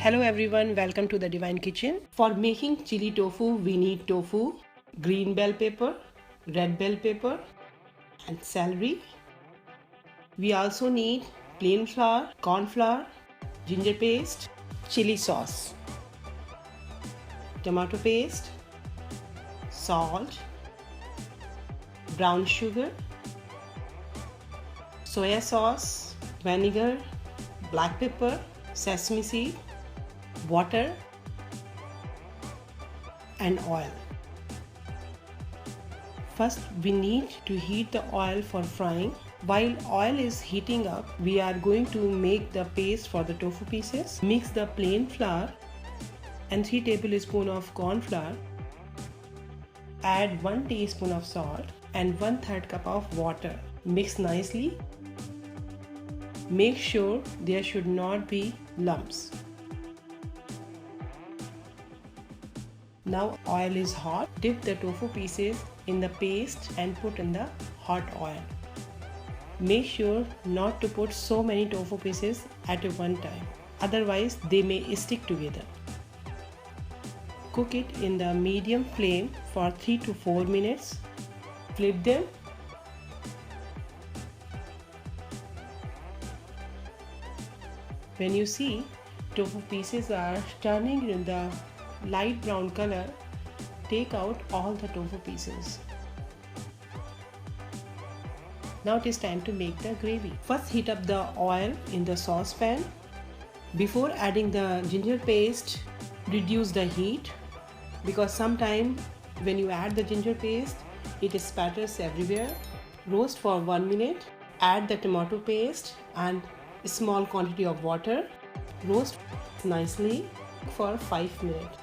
Hello everyone, welcome to the Divine Kitchen. For making chili tofu, we need tofu, green bell pepper, red bell pepper and celery. We also need plain flour, corn flour, ginger paste, chili sauce, tomato paste, salt, brown sugar, soya sauce, vinegar, black pepper, sesame seed, water and oil. First, we need to heat the oil for frying. While oil is heating up, we are going to make the paste for the tofu pieces. Mix the plain flour and 3 tablespoons of corn flour. Add 1 teaspoon of salt and 1/3 cup of water. Mix nicely. Make sure there should not be lumps. Now oil is hot. Dip the tofu pieces in the paste and put in the hot oil. Make sure not to put so many tofu pieces at one time, otherwise they may stick together. Cook it in the medium flame for 3 to 4 minutes. Flip them. When you see tofu pieces are turning in the light brown color, take out all the tofu pieces. Now it is time to make the gravy. First heat up the oil in the saucepan. Before adding the ginger paste, reduce the heat because sometimes when you add the ginger paste, it spatters everywhere. Roast for 1 minute. Add the tomato paste and a small quantity of water. Roast nicely for 5 minutes.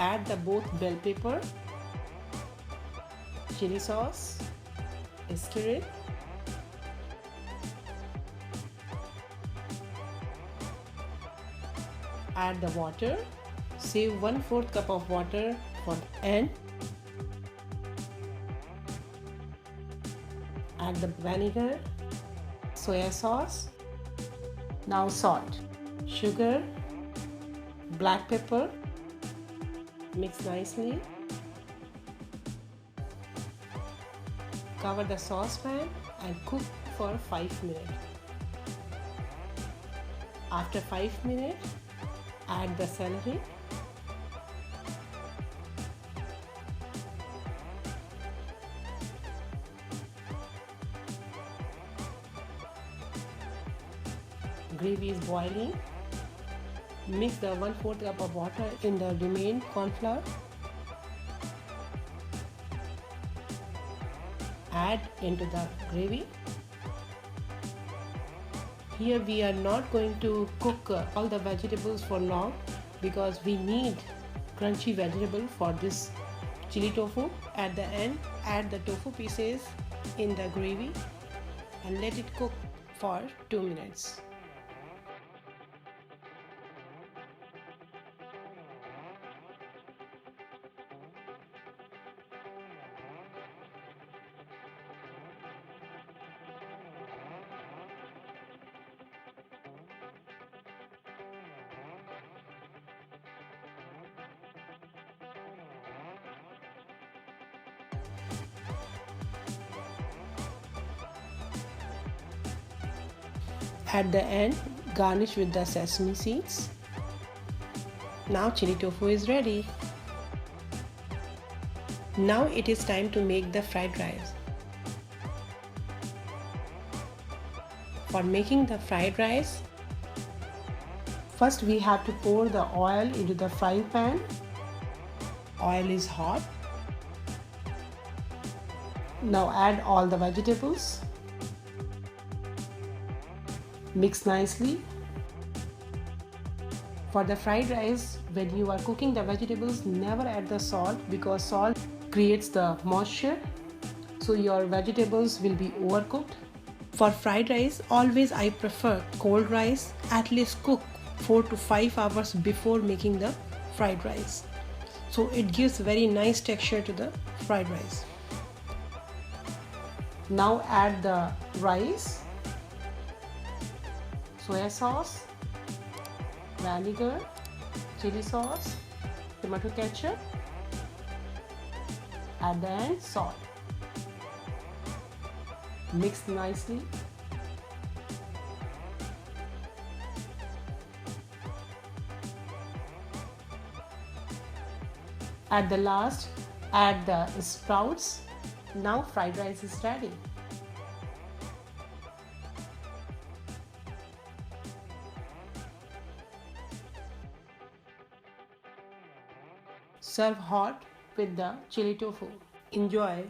Add the both bell pepper, chili sauce, stir it. Add the water. Save 1/4 cup of water for the end. Add the vinegar, soya sauce. Now salt, sugar, black pepper. Mix nicely. Cover the saucepan and cook for 5 minutes. After 5 minutes, add the celery. Gravy is boiling. Mix the 1/4 cup of water in the remaining corn flour. Add into the gravy. Here we are not going to cook all the vegetables for long because we need crunchy vegetable for this chili tofu. At the end, add the tofu pieces in the gravy and let it cook for 2 minutes. At the end, garnish with the sesame seeds. Now chili tofu is ready. Now it is time to make the fried rice. For making the fried rice, first we have to pour the oil into the frying pan. Oil is hot. Now add all the vegetables. Mix nicely. For the fried rice, when you are cooking the vegetables, never add the salt because salt creates the moisture, so your vegetables will be overcooked. For fried rice, always I prefer cold rice. At least cook 4 to 5 hours before making the fried rice. so it gives very nice texture to the fried rice. Now add the rice, soya sauce, vinegar, chili sauce, tomato ketchup, and then salt. Mix nicely. At the last, add the sprouts. Now fried rice is ready. Serve hot with the chili tofu. Enjoy.